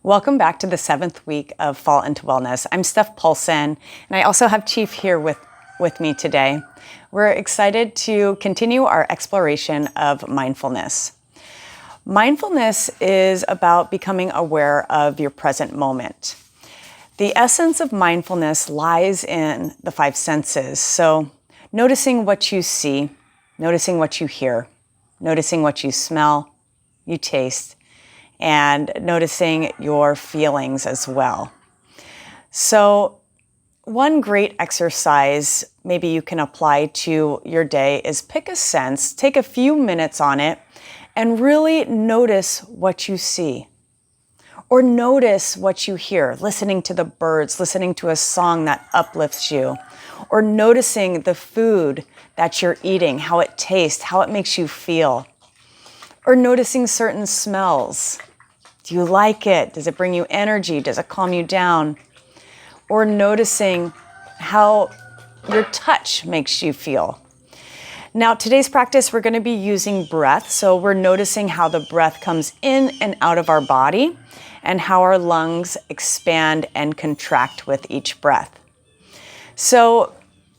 Welcome back to the 7th week of Fall into Wellness. I'm Steph Paulson, and I also have Chief here with me today. We're excited to continue our exploration of mindfulness. Mindfulness is about becoming aware of your present moment. The essence of mindfulness lies in the 5 senses. So noticing what you see, noticing what you hear, noticing what you smell, you taste, and noticing your feelings as well. So one great exercise maybe you can apply to your day is pick a sense, take a few minutes on it, and really notice what you see. Or notice what you hear, listening to the birds, listening to a song that uplifts you, or noticing the food that you're eating, how it tastes, how it makes you feel, or noticing certain smells. Do you like it? Does it bring you energy? Does it calm you down? Or noticing how your touch makes you feel. Now, today's practice, we're going to be using breath. So we're noticing how the breath comes in and out of our body and how our lungs expand and contract with each breath. So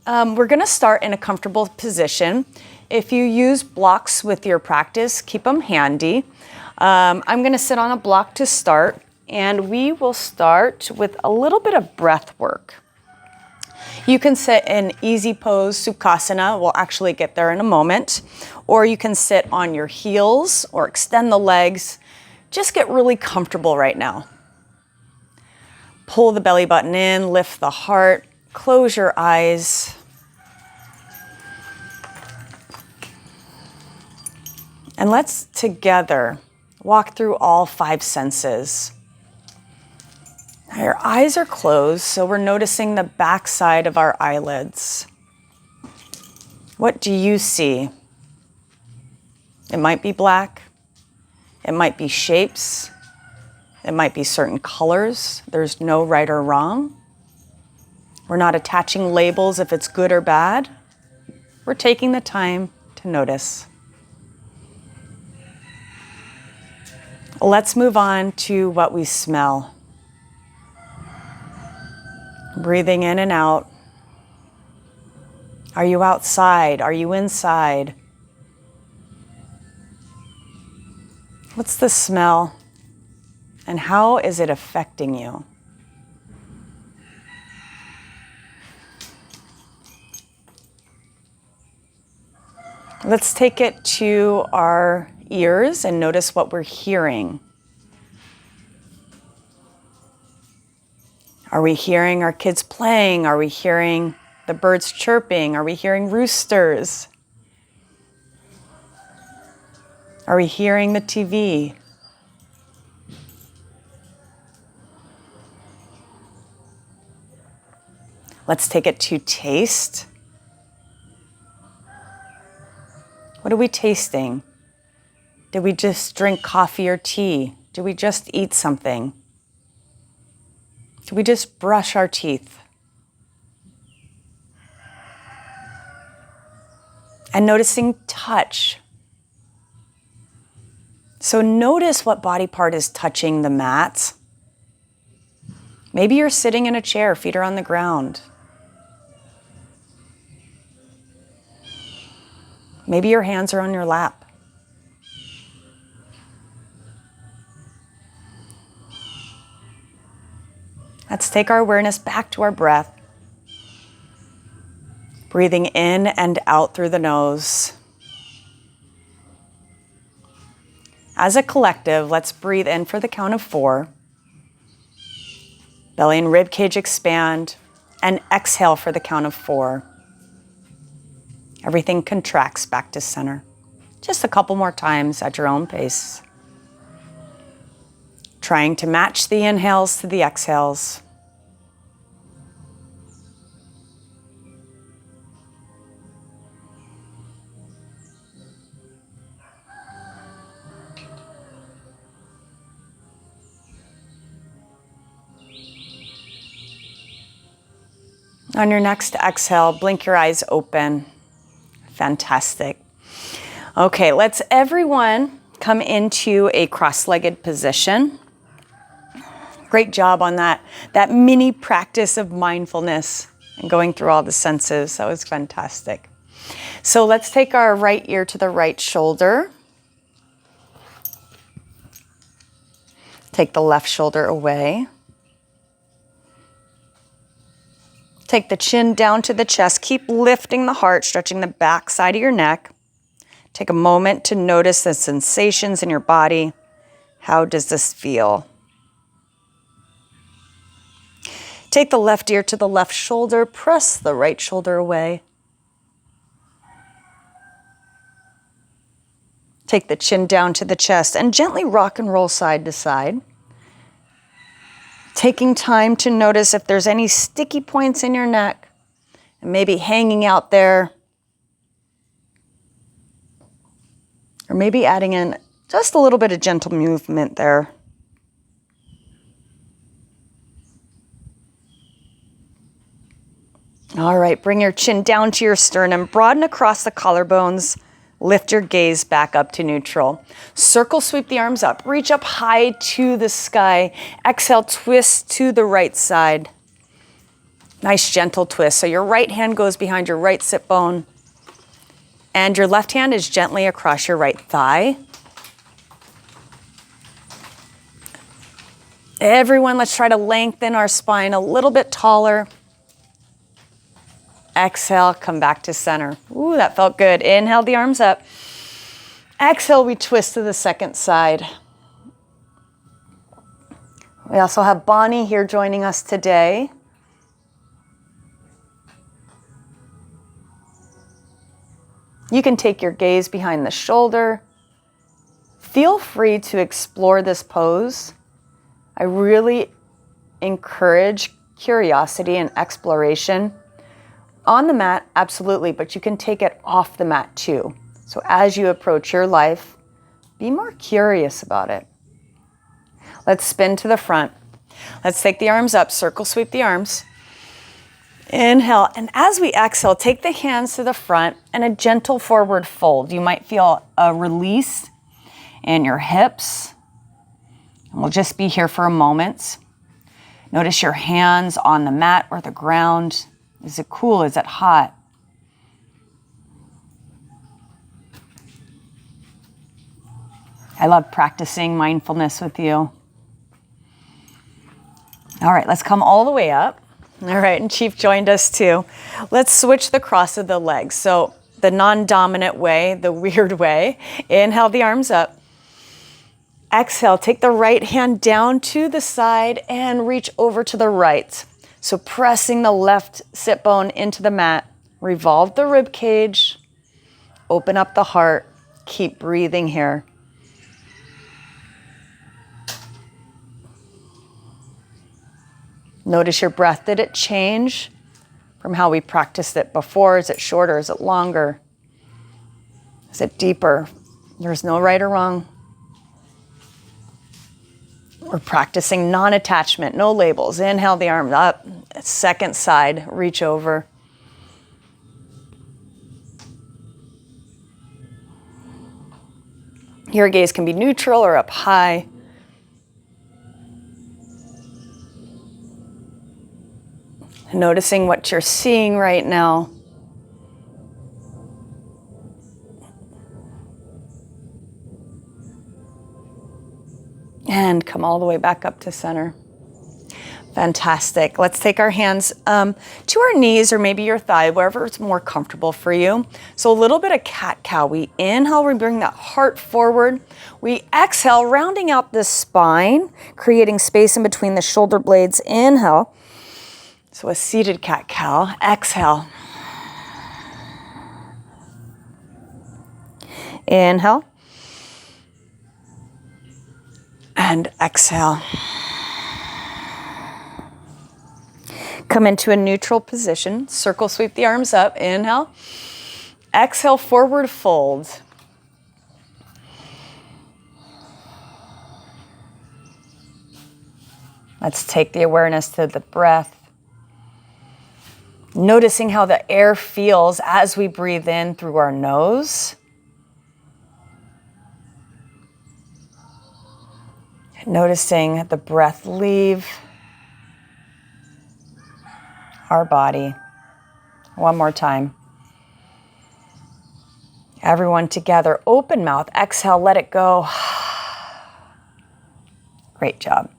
we're going to start in a comfortable position. If you use blocks with your practice, keep them handy. I'm going to sit on a block to start, and we will start with a little bit of breath work. You can sit in easy pose, Sukhasana. We'll actually get there in a moment. Or you can sit on your heels or extend the legs. Just get really comfortable right now. Pull the belly button in, lift the heart, close your eyes. And let's together walk through all 5 senses. Now your eyes are closed, so we're noticing the backside of our eyelids. What do you see? It might be black. It might be shapes. It might be certain colors. There's no right or wrong. We're not attaching labels if it's good or bad. We're taking the time to notice. Let's move on to what we smell. Breathing in and out. Are you outside? Are you inside? What's the smell? And how is it affecting you? Let's take it to our ears and notice what we're hearing. Are we hearing our kids playing? Are we hearing the birds chirping? Are we hearing roosters? Are we hearing the TV? Let's take it to taste. What are we tasting? Did we just drink coffee or tea? Did we just eat something? Did we just brush our teeth? And noticing touch. So notice what body part is touching the mat. Maybe you're sitting in a chair, feet are on the ground. Maybe your hands are on your lap. Let's take our awareness back to our breath. Breathing in and out through the nose. As a collective, let's breathe in for the count of 4. Belly and rib cage expand, and exhale for the count of 4. Everything contracts back to center. Just a couple more times at your own pace. Trying to match the inhales to the exhales. On your next exhale, blink your eyes open. Fantastic. Okay, let's everyone come into a cross-legged position. Great job on that mini practice of mindfulness and going through all the senses. That was fantastic. So let's take our right ear to the right shoulder. Take the left shoulder away. Take the chin down to the chest. Keep lifting the heart, stretching the back side of your neck. Take a moment to notice the sensations in your body. How does this feel? Take the left ear to the left shoulder. Press the right shoulder away. Take the chin down to the chest and gently rock and roll side to side. Taking time to notice if there's any sticky points in your neck and maybe hanging out there. Or maybe adding in just a little bit of gentle movement there. All right, bring your chin down to your sternum, broaden across the collarbones, lift your gaze back up to neutral. Circle sweep the arms up, reach up high to the sky. Exhale, twist to the right side. Nice gentle twist. So your right hand goes behind your right sit bone and your left hand is gently across your right thigh. Everyone, let's try to lengthen our spine a little bit taller. Exhale, come back to center. Ooh, that felt good. Inhale the arms up. Exhale, we twist to the second side. We also have Bonnie here joining us today. You can take your gaze behind the shoulder. Feel free to explore this pose. I really encourage curiosity and exploration. On the mat, absolutely, but you can take it off the mat too. So as you approach your life, be more curious about it. Let's spin to the front. Let's take the arms up, circle sweep the arms. Inhale, and as we exhale, take the hands to the front and a gentle forward fold. You might feel a release in your hips. And we'll just be here for a moment. Notice your hands on the mat or the ground. Is it cool? Is it hot? I love practicing mindfulness with you. All right, let's come all the way up. All right, and Chief joined us too. Let's switch the cross of the legs. So the non-dominant way, the weird way. Inhale the arms up. Exhale, take the right hand down to the side and reach over to the right. So pressing the left sit bone into the mat, revolve the rib cage, open up the heart, keep breathing here. Notice your breath. Did it change from how we practiced it before? Is it shorter? Is it longer? Is it deeper? There's no right or wrong. We're practicing non-attachment, no labels. Inhale the arms up, second side, reach over. Your gaze can be neutral or up high. Noticing what you're seeing right now. And come all the way back up to center. Fantastic. Let's take our hands to our knees or maybe your thigh, wherever it's more comfortable for you. So a little bit of cat-cow. We inhale, we bring that heart forward. We exhale, rounding out the spine, creating space in between the shoulder blades. Inhale. So a seated cat-cow. Exhale. Inhale. And exhale. Come into a neutral position. Circle sweep the arms up. Inhale. Exhale, forward fold. Let's take the awareness to the breath. Noticing how the air feels as we breathe in through our nose. Noticing the breath leave our body. One more time. Everyone together, open mouth, exhale, let it go. Great job.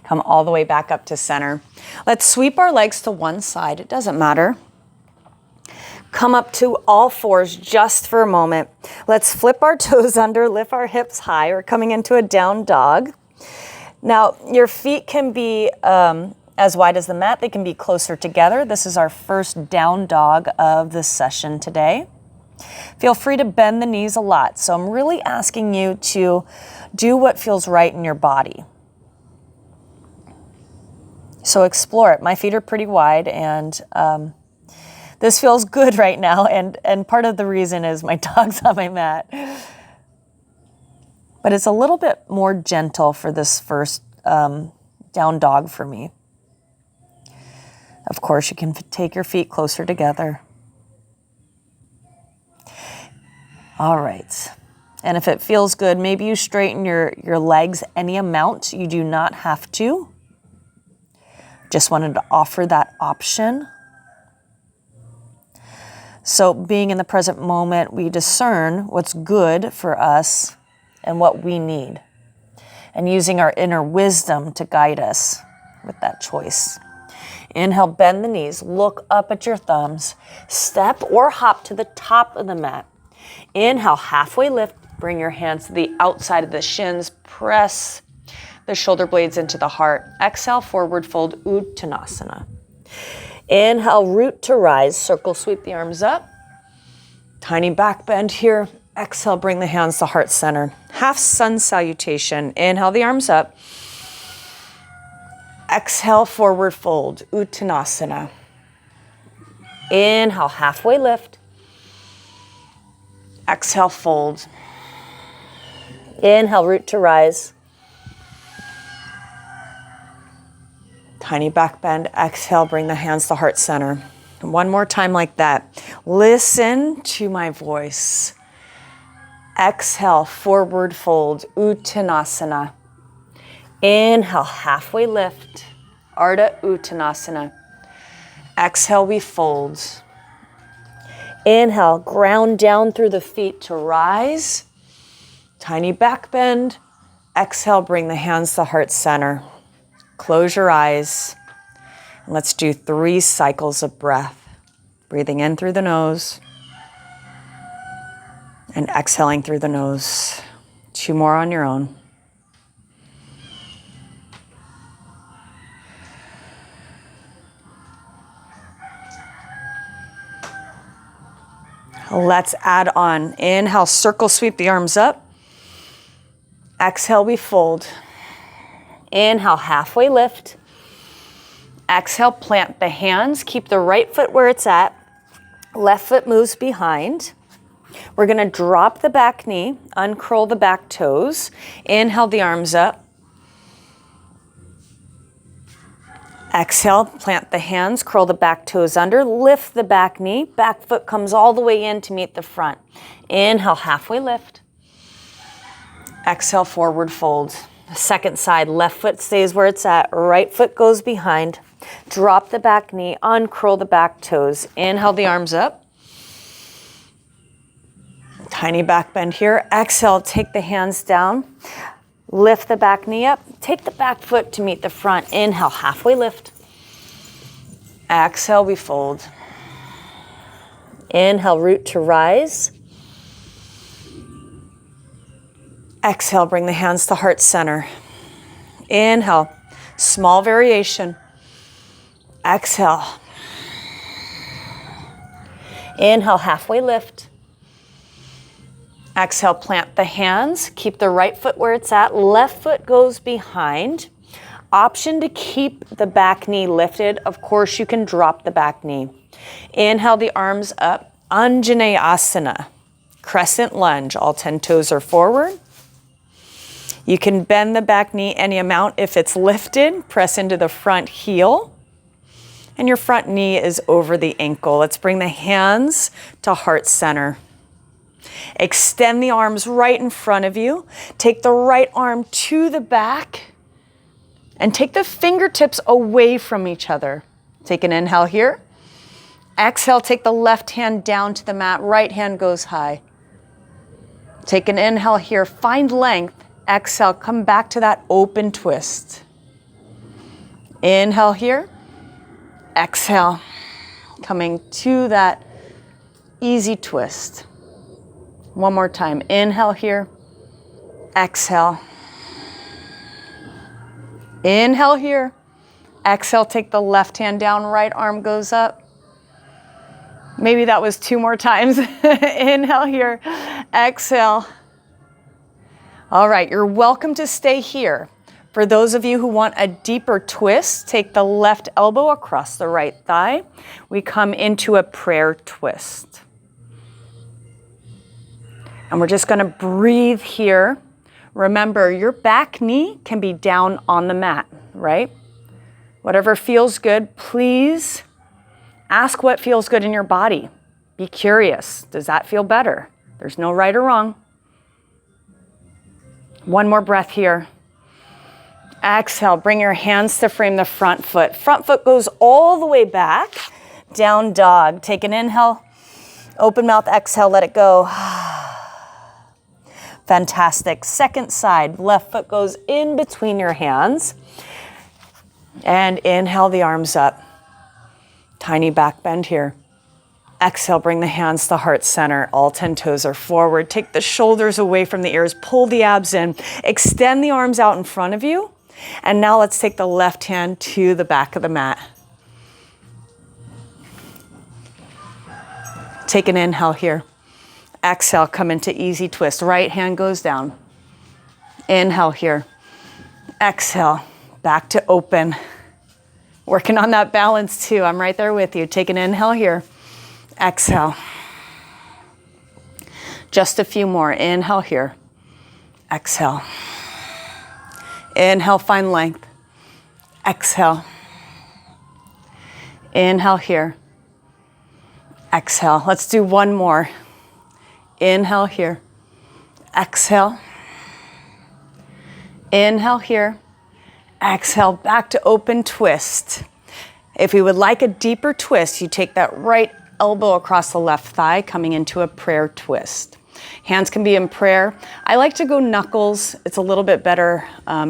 Come all the way back up to center. Let's sweep our legs to one side. It doesn't matter. Come up to all fours just for a moment. Let's flip our toes under, lift our hips high. We're coming into a down dog. Now, your feet can be as wide as the mat. They can be closer together. This is our first down dog of this session today. Feel free to bend the knees a lot. So I'm really asking you to do what feels right in your body. So explore it. My feet are pretty wide, and this feels good right now. And part of the reason is my dog's on my mat. But it's a little bit more gentle for this first down dog for me. Of course, you can take your feet closer together. All right. And if it feels good, maybe you straighten your legs any amount. You do not have to. Just wanted to offer that option. So being in the present moment, we discern what's good for us and what we need, and using our inner wisdom to guide us with that choice. Inhale, bend the knees, look up at your thumbs, step or hop to the top of the mat. Inhale, halfway lift, bring your hands to the outside of the shins, press the shoulder blades into the heart. Exhale, forward fold, Uttanasana. Inhale, root to rise, circle sweep the arms up. Tiny back bend here. Exhale, bring the hands to heart center. Half sun salutation. Inhale the arms up. Exhale, forward fold, Uttanasana. Inhale, halfway lift. Exhale, fold. Inhale, root to rise. Tiny back bend. Exhale, bring the hands to heart center. One more time like that. Listen to my voice. Exhale, forward fold, Uttanasana. Inhale, halfway lift, Ardha Uttanasana. Exhale, we fold. Inhale, ground down through the feet to rise. Tiny back bend. Exhale, bring the hands to heart center. Close your eyes. And let's do 3 cycles of breath. Breathing in through the nose and exhaling through the nose. 2 more on your own. Let's add on. Inhale, circle sweep the arms up. Exhale, we fold. Inhale, halfway lift. Exhale, plant the hands. Keep the right foot where it's at. Left foot moves behind. We're going to drop the back knee, uncurl the back toes. Inhale the arms up. Exhale, plant the hands, curl the back toes under, lift the back knee. Back foot comes all the way in to meet the front. Inhale, halfway lift. Exhale, forward fold. Second side, left foot stays where it's at. Right foot goes behind. Drop the back knee, uncurl the back toes. Inhale the arms up. Tiny back bend here. Exhale, take the hands down. Lift the back knee up. Take the back foot to meet the front. Inhale, halfway lift. Exhale, we fold. Inhale, root to rise. Exhale, bring the hands to heart center. Inhale, small variation. Exhale. Inhale, halfway lift. Exhale, plant the hands. Keep the right foot where it's at. Left foot goes behind. Option to keep the back knee lifted. Of course, you can drop the back knee. Inhale the arms up. Anjaneyasana. Crescent lunge. All 10 toes are forward. You can bend the back knee any amount if it's lifted. Press into the front heel. And your front knee is over the ankle. Let's bring the hands to heart center. Extend the arms right in front of you. Take the right arm to the back and take the fingertips away from each other. Take an inhale here. Exhale, take the left hand down to the mat. Right hand goes high. Take an inhale here. Find length. Exhale, come back to that open twist. Inhale here. Exhale, coming to that easy twist. One more time. Inhale here. Exhale. Inhale here. Exhale, take the left hand down, right arm goes up. Maybe that was 2 more times. Inhale here. Exhale. All right, you're welcome to stay here. For those of you who want a deeper twist, take the left elbow across the right thigh. We come into a prayer twist. And we're just gonna breathe here. Remember, your back knee can be down on the mat, right? Whatever feels good, please ask what feels good in your body. Be curious. Does that feel better? There's no right or wrong. One more breath here. Exhale, bring your hands to frame the front foot. Front foot goes all the way back, down dog. Take an inhale, open mouth, exhale, let it go. Fantastic. Second side, left foot goes in between your hands. And inhale the arms up. Tiny back bend here. Exhale, bring the hands to heart center. All 10 toes are forward. Take the shoulders away from the ears. Pull the abs in. Extend the arms out in front of you. And now let's take the left hand to the back of the mat. Take an inhale here. Exhale, come into easy twist. Right hand goes down. Inhale here. Exhale, back to open. Working on that balance too. I'm right there with you. Take an inhale here. Exhale. Just a few more. Inhale here. Exhale. Inhale, find length. Exhale. Inhale here. Exhale. Let's do one more. Inhale here. Exhale. Inhale here. Exhale, back to open twist. If we would like a deeper twist, you take that right elbow across the left thigh, coming into a prayer twist. Hands can be in prayer. I like to go knuckles. It's a little bit better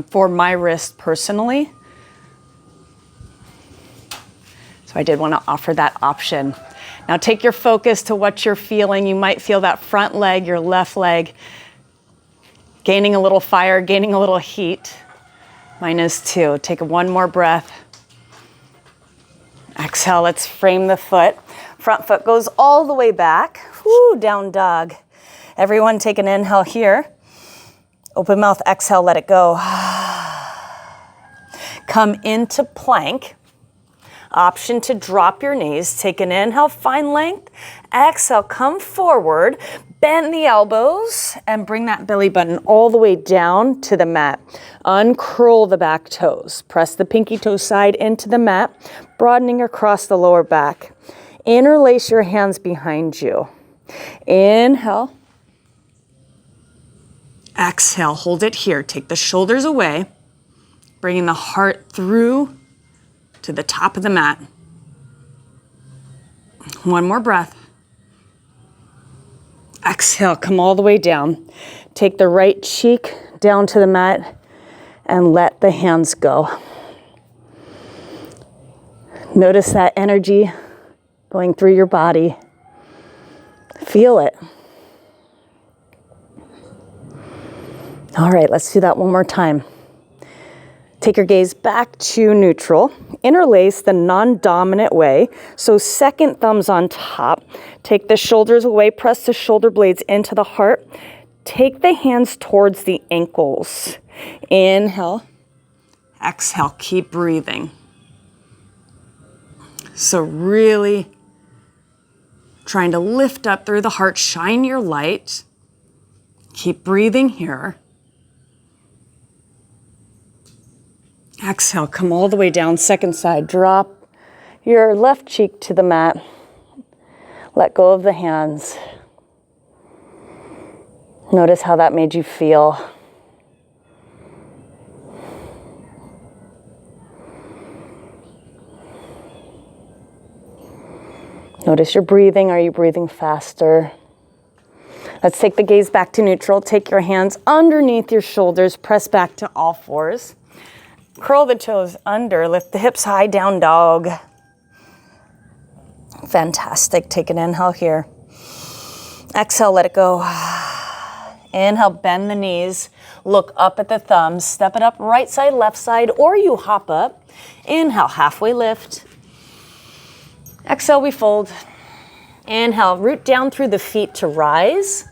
for my wrist personally. So I did want to offer that option. Now take your focus to what you're feeling. You might feel that front leg, your left leg, gaining a little fire, gaining a little heat. Mine is too. Take one more breath. Exhale, let's frame the foot. Front foot goes all the way back. Woo, down dog. Everyone take an inhale here. Open mouth, exhale, let it go. Come into plank. Option to drop your knees. Take an inhale, find length. Exhale, come forward. Bend the elbows and bring that belly button all the way down to the mat. Uncurl the back toes. Press the pinky toe side into the mat, broadening across the lower back. Interlace your hands behind you. Inhale. Exhale, hold it here. Take the shoulders away, bringing the heart through to the top of the mat. One more breath. Exhale, come all the way down. Take the right cheek down to the mat and let the hands go. Notice that energy going through your body. Feel it. All right, let's do that one more time. Take your gaze back to neutral. Interlace the non-dominant way. So second thumb's on top. Take the shoulders away, press the shoulder blades into the heart. Take the hands towards the ankles. Inhale. Exhale, keep breathing. So really trying to lift up through the heart, shine your light. Keep breathing here. Exhale, come all the way down, second side. Drop your left cheek to the mat. Let go of the hands. Notice how that made you feel. Notice your breathing. Are you breathing faster? Let's take the gaze back to neutral. Take your hands underneath your shoulders. Press back to all fours. Curl the toes under. Lift the hips high, down dog. Fantastic. Take an inhale here. Exhale, let it go. Inhale, bend the knees. Look up at the thumbs. Step it up right side, left side, or you hop up. Inhale, halfway lift. Exhale, we fold. Inhale, root down through the feet to rise.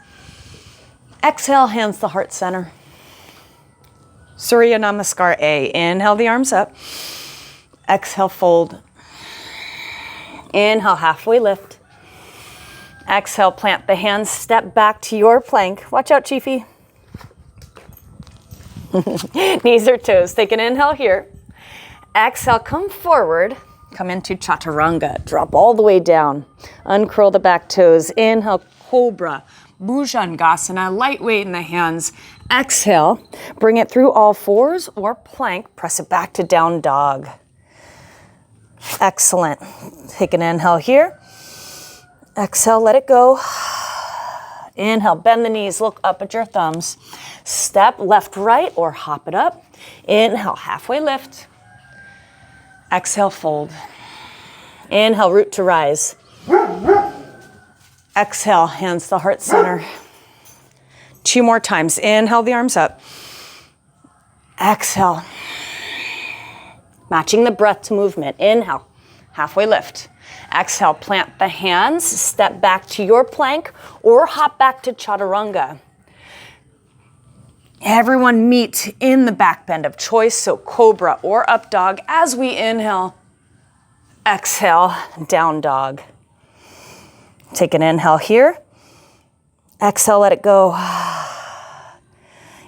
Exhale, hands to heart center. Surya Namaskar A. Inhale the arms up. Exhale, fold. Inhale, halfway lift. Exhale, plant the hands, step back to your plank. Watch out, Chiefy. Knees or toes. Take an inhale here. Exhale, come forward. Come into Chaturanga. Drop all the way down. Uncurl the back toes. Inhale, Cobra. Bhujangasana. Lightweight in the hands. Exhale. Bring it through all fours or plank. Press it back to down dog. Excellent. Take an inhale here. Exhale, let it go. Inhale, bend the knees. Look up at your thumbs. Step left, right, or hop it up. Inhale, halfway lift. Exhale, fold. Inhale, root to rise. Exhale, hands to heart center. 2 more times. Inhale the arms up. Exhale. Matching the breath to movement. Inhale, halfway lift. Exhale, plant the hands, step back to your plank or hop back to Chaturanga. Everyone meet in the back bend of choice, so Cobra or up dog as we inhale. Exhale, down dog. Take an inhale here. Exhale, let it go.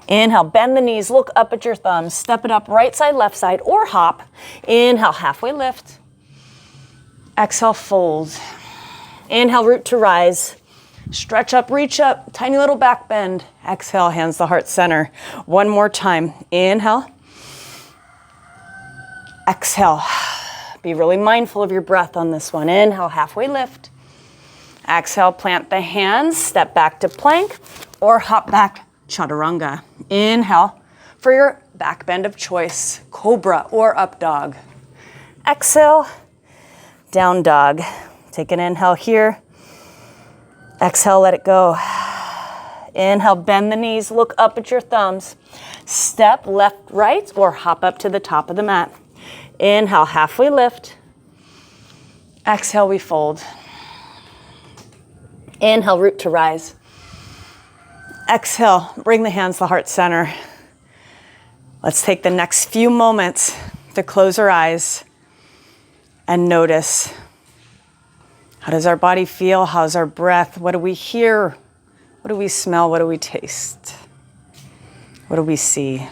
Inhale, bend the knees, look up at your thumbs, step it up right side, left side, or hop. Inhale, halfway lift. Exhale, fold. Inhale, root to rise. Stretch up, reach up, tiny little back bend. Exhale, hands to heart center. 1 more time. Inhale. Exhale. Be really mindful of your breath on this one. Inhale, halfway lift. Exhale, plant the hands, step back to plank or hop back, Chaturanga. Inhale for your back bend of choice, Cobra or up dog. Exhale, down dog. Take an inhale here. Exhale, let it go. Inhale, bend the knees, look up at your thumbs. Step left, right, or hop up to the top of the mat. Inhale, halfway lift. Exhale, we fold. Inhale, root to rise. Exhale, bring the hands to the heart center. Let's take the next few moments to close our eyes and notice. How does our body feel? How's our breath? What do we hear? What do we smell? What do we taste? What do we see?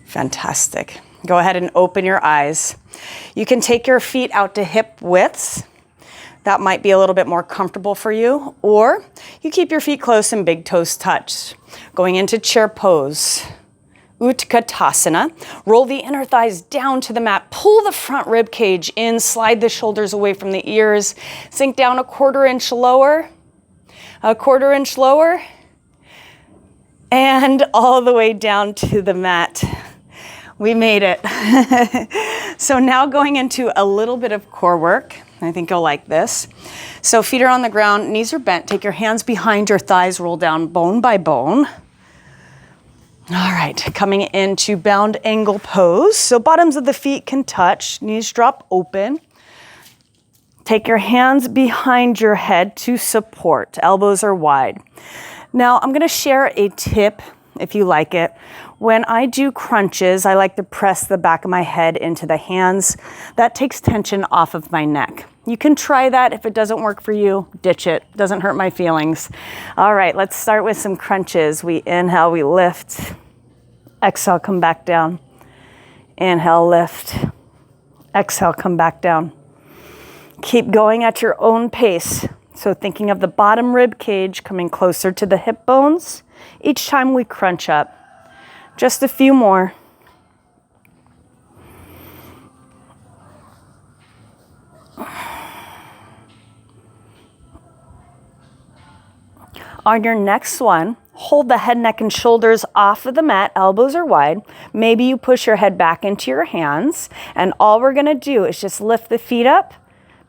Fantastic. Go ahead and open your eyes. You can take your feet out to hip widths. That might be a little bit more comfortable for you. Or you keep your feet close and big toes touch. Going into chair pose. Utkatasana. Roll the inner thighs down to the mat. Pull the front rib cage in. Slide the shoulders away from the ears. Sink down a 1/4 inch lower. A 1/4 inch lower. And all the way down to the mat. We made it. So now going into a little bit of core work. I think you'll like this. So feet are on the ground, knees are bent. Take your hands behind your thighs, roll down bone by bone. All right, coming into bound angle pose. So bottoms of the feet can touch, knees drop open. Take your hands behind your head to support. Elbows are wide. Now I'm gonna share a tip if you like it. When I do crunches, I like to press the back of my head into the hands. That takes tension off of my neck. You can try that. If it doesn't work for you, ditch it. Doesn't hurt my feelings. All right, let's start with some crunches. We inhale, we lift. Exhale, come back down. Inhale, lift. Exhale, come back down. Keep going at your own pace. So thinking of the bottom rib cage coming closer to the hip bones each time we crunch up. Just a few more. On your next one, hold the head, neck, and shoulders off of the mat, elbows are wide. Maybe you push your head back into your hands, and all we're gonna do is just lift the feet up,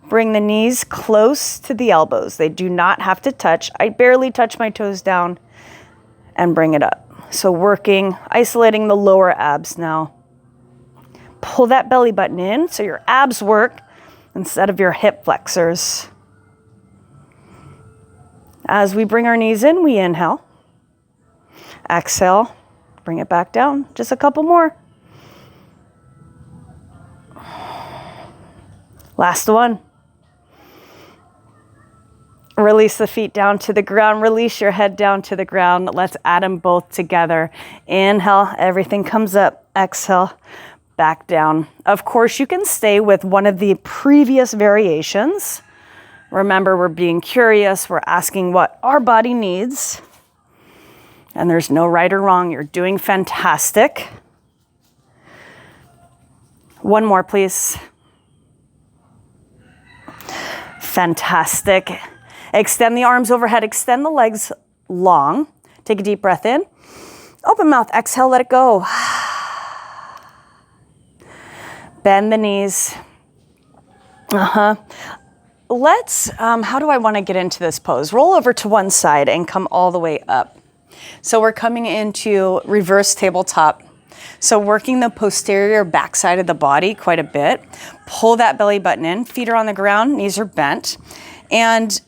bring the knees close to the elbows. They do not have to touch. I barely touch my toes down, and bring it up. So working, isolating the lower abs now. Pull that belly button in so your abs work instead of your hip flexors. As we bring our knees in, we inhale. Exhale, bring it back down. Just a couple more. Last one. Release the feet down to the ground. Release your head down to the ground. Let's add them both together. Inhale, everything comes up. Exhale, back down. Of course, you can stay with one of the previous variations. Remember, we're being curious. We're asking what our body needs. And there's no right or wrong. You're doing fantastic. One more, please. Fantastic. Extend the arms overhead. Extend the legs long. Take a deep breath in. Open mouth. Exhale. Let it go. Bend the knees. Let's, how do I want to get into this pose? Roll over to one side and come all the way up. So we're coming into reverse tabletop. So working the posterior backside of the body quite a bit. Pull that belly button in. Feet are on the ground. Knees are bent. And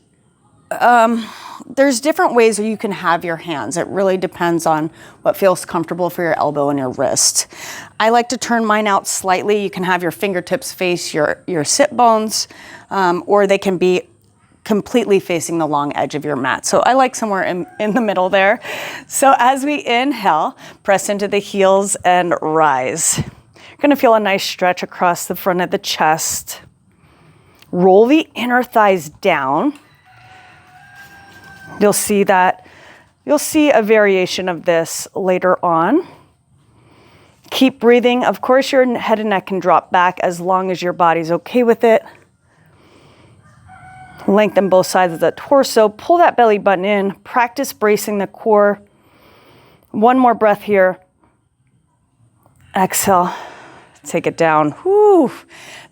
there's different ways that you can have your hands. It really depends on what feels comfortable for your elbow and your wrist. I like to turn mine out slightly. You can have your fingertips face your sit bones, or they can be completely facing the long edge of your mat. So I like somewhere in the middle there. So as we inhale, press into the heels and rise. You're gonna feel a nice stretch across the front of the chest. Roll the inner thighs down. You'll see a variation of this later on. Keep breathing. Of course, your head and neck can drop back as long as your body's okay with it. Lengthen both sides of the torso. Pull that belly button in. Practice bracing the core. One more breath here. Exhale. Take it down. Whew,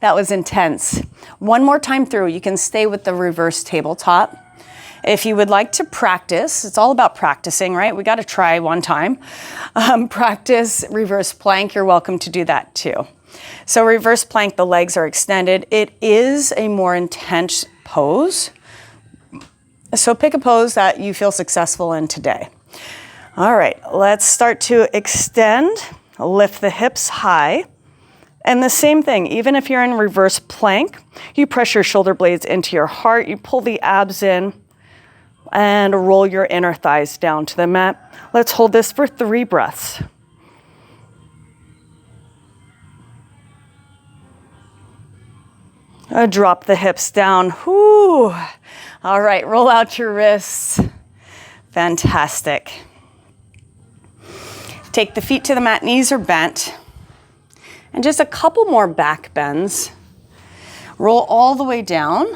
that was intense. One more time through. You can stay with the reverse tabletop. If you would like to practice, it's all about practicing, right? We got to try one time. Practice reverse plank. You're welcome to do that too. So reverse plank, the legs are extended. It is a more intense pose. So pick a pose that you feel successful in today. All right, let's start to extend. Lift the hips high. And the same thing, even if you're in reverse plank, you press your shoulder blades into your heart, you pull the abs in, and roll your inner thighs down to the mat. Let's hold this for 3 breaths. Drop the hips down. Whew. All right, roll out your wrists. Fantastic. Take the feet to the mat, knees are bent. And just a couple more back bends. Roll all the way down.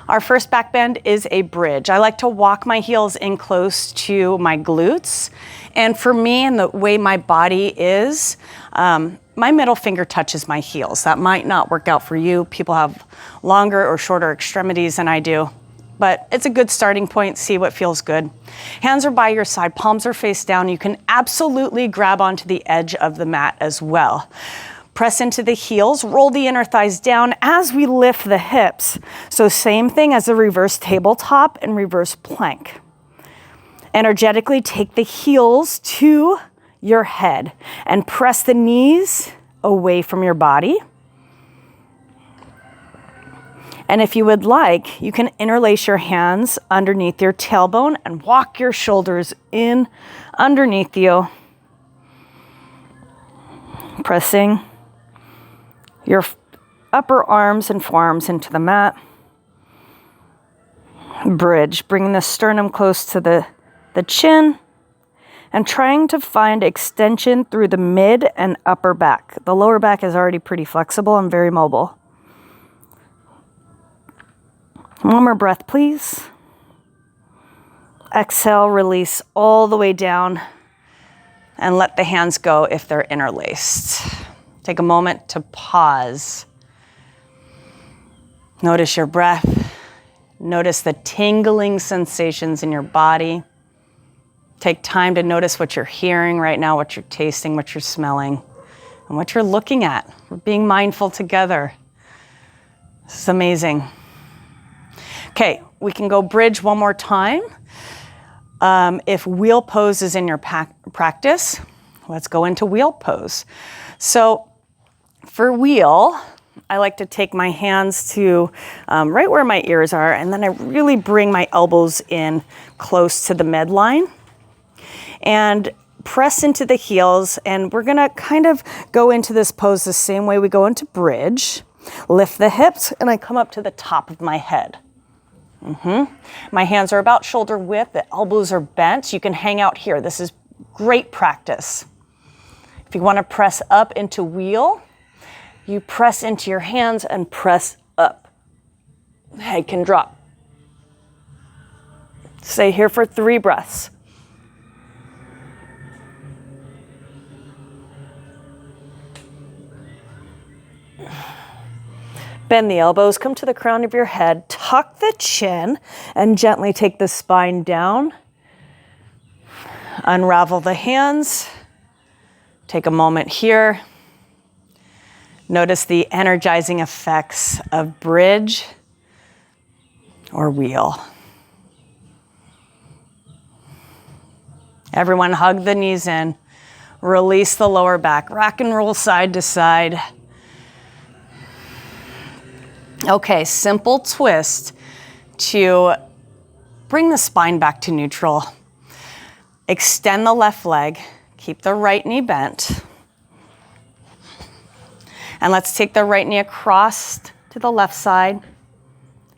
Our first back bend is a bridge. I like to walk my heels in close to my glutes. And for me, and the way my body is, my middle finger touches my heels. That might not work out for you. People have longer or shorter extremities than I do. But it's a good starting point. See what feels good. Hands are by your side. Palms are face down. You can absolutely grab onto the edge of the mat as well. Press into the heels, roll the inner thighs down as we lift the hips. So same thing as the reverse tabletop and reverse plank. Energetically take the heels to your head and press the knees away from your body. And if you would like, you can interlace your hands underneath your tailbone and walk your shoulders in underneath you. Pressing your upper arms and forearms into the mat. Bridge, bringing the sternum close to the chin and trying to find extension through the mid and upper back. The lower back is already pretty flexible and very mobile. One more breath, please. Exhale, release all the way down and let the hands go if they're interlaced. Take a moment to pause. Notice your breath. Notice the tingling sensations in your body. Take time to notice what you're hearing right now, what you're tasting, what you're smelling, and what you're looking at. We're being mindful together. This is amazing. Okay, we can go bridge one more time. If wheel pose is in your practice, let's go into wheel pose. So for wheel, I like to take my hands to right where my ears are, and then I really bring my elbows in close to the midline and press into the heels. And we're gonna kind of go into this pose the same way we go into bridge. Lift the hips, and I come up to the top of my head. My hands are about shoulder width, the elbows are bent. You can hang out here. This is great practice. If you want to press up into wheel, you press into your hands and press up. Head can drop. Stay here for 3 breaths. Bend the elbows, come to the crown of your head, tuck the chin, and gently take the spine down. Unravel the hands. Take a moment here. Notice the energizing effects of bridge or wheel. Everyone hug the knees in. Release the lower back. Rock and roll side to side. Okay, simple twist to bring the spine back to neutral. Extend the left leg, keep the right knee bent. And let's take the right knee across to the left side.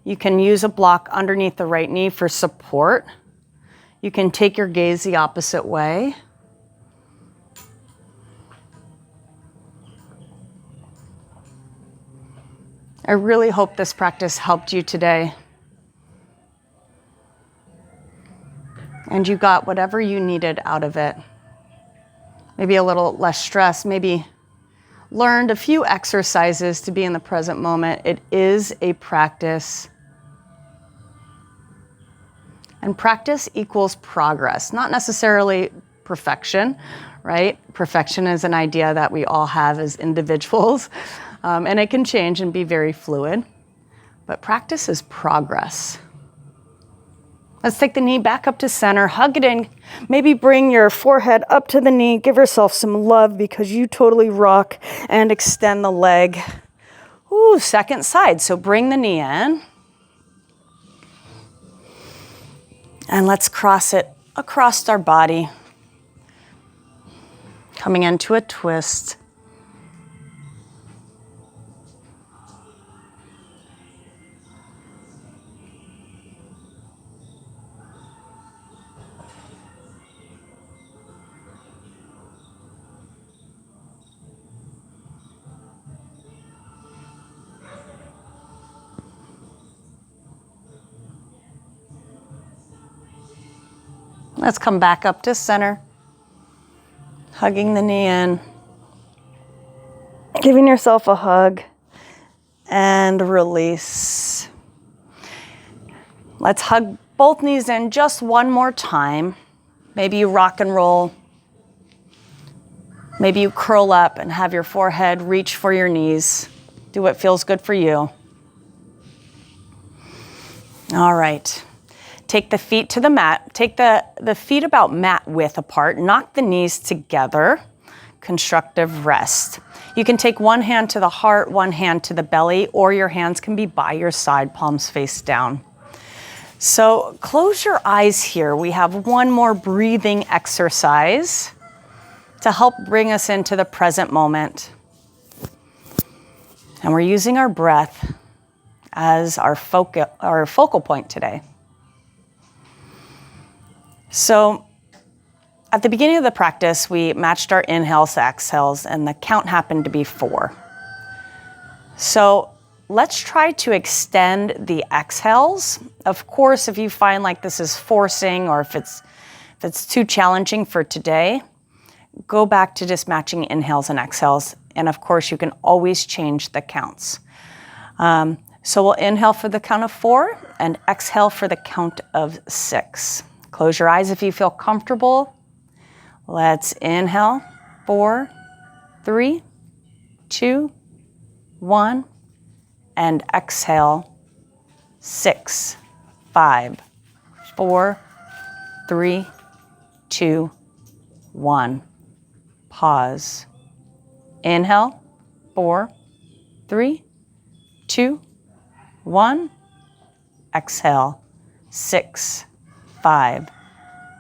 You can use a block underneath the right knee for support. You can take your gaze the opposite way. I really hope this practice helped you today. And you got whatever you needed out of it. Maybe a little less stress, maybe learned a few exercises to be in the present moment. It is a practice. And practice equals progress, not necessarily perfection, right? Perfection is an idea that we all have as individuals. And it can change and be very fluid, but practice is progress. Let's take the knee back up to center, hug it in, maybe bring your forehead up to the knee, give yourself some love because you totally rock, and extend the leg. Ooh, second side, so bring the knee in. And let's cross it across our body, coming into a twist. Let's come back up to center, hugging the knee in, giving yourself a hug, and release. Let's hug both knees in just one more time. Maybe you rock and roll. Maybe you curl up and have your forehead reach for your knees. Do what feels good for you. All right. Take the feet to the mat. Take the feet about mat width apart. Knock the knees together. Constructive rest. You can take one hand to the heart, one hand to the belly, or your hands can be by your side, palms face down. So close your eyes here. We have one more breathing exercise to help bring us into the present moment. And we're using our breath as our focal point today. So at the beginning of the practice, we matched our inhales to exhales, and the count happened to be 4. So let's try to extend the exhales. Of course, if you find like this is forcing, or if it's too challenging for today, go back to just matching inhales and exhales. And of course, you can always change the counts. So we'll inhale for the count of 4 and exhale for the count of 6. Close your eyes if you feel comfortable. Let's inhale, 4, 3, 2, 1, and exhale, 6, 5, 4, 3, 2, 1. Pause. Inhale, 4, 3, 2, 1. Exhale, 6, 5,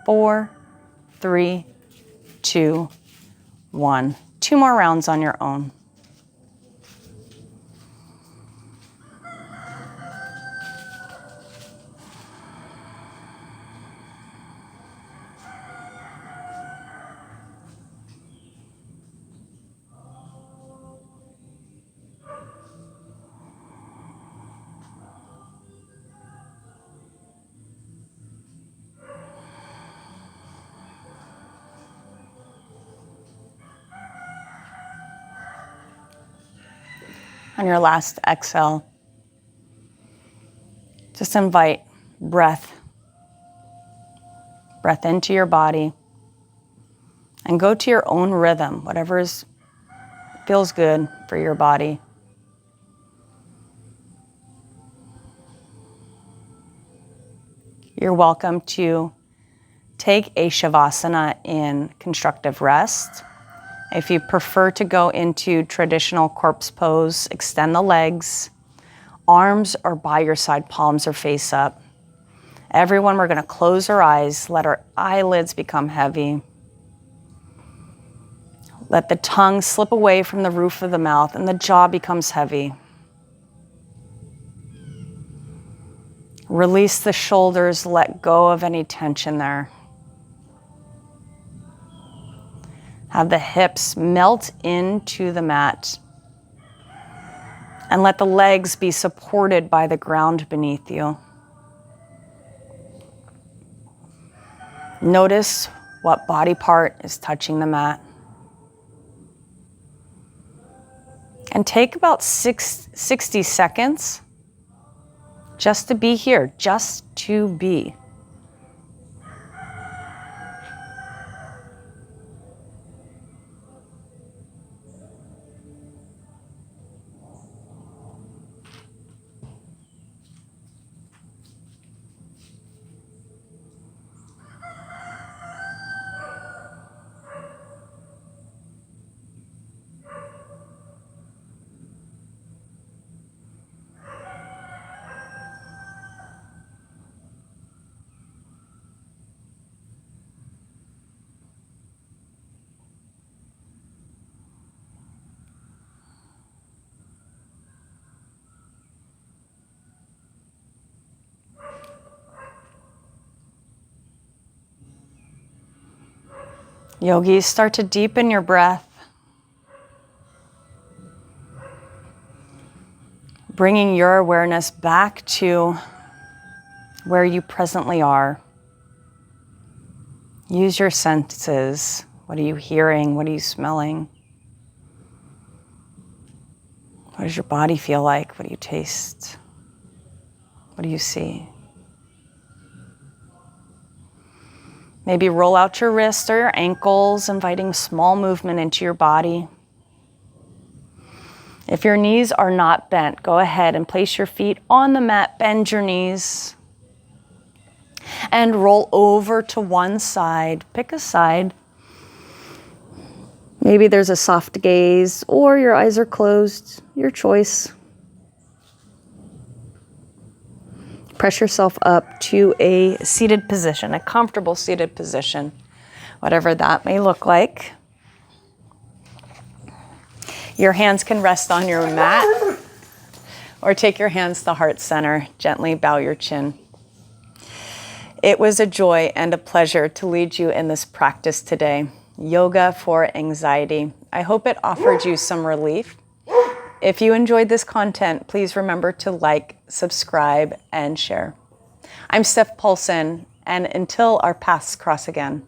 4, 3, 2, 1. 2 more rounds on your own. On your last exhale, just invite breath into your body, and go to your own rhythm, whatever feels good for your body. You're welcome to take a shavasana in constructive rest. If you prefer to go into traditional corpse pose, extend the legs. Arms are by your side, palms are face up. Everyone, we're going to close our eyes, let our eyelids become heavy. Let the tongue slip away from the roof of the mouth and the jaw becomes heavy. Release the shoulders, let go of any tension there. Have the hips melt into the mat. And let the legs be supported by the ground beneath you. Notice what body part is touching the mat. And take about 60 seconds just to be here, just to be. Yogis, start to deepen your breath, bringing your awareness back to where you presently are. Use your senses. What are you hearing? What are you smelling? What does your body feel like? What do you taste? What do you see? Maybe roll out your wrists or your ankles, inviting small movement into your body. If your knees are not bent, go ahead and place your feet on the mat, bend your knees, and roll over to one side. Pick a side. Maybe there's a soft gaze or your eyes are closed, your choice. Press yourself up to a seated position, a comfortable seated position, whatever that may look like. Your hands can rest on your mat Or take your hands to the heart center, gently bow your chin. It was a joy and a pleasure to lead you in this practice today, yoga for anxiety. I hope it offered you some relief. If you enjoyed this content, please remember to like, subscribe, and share. I'm Steph Paulson, and until our paths cross again.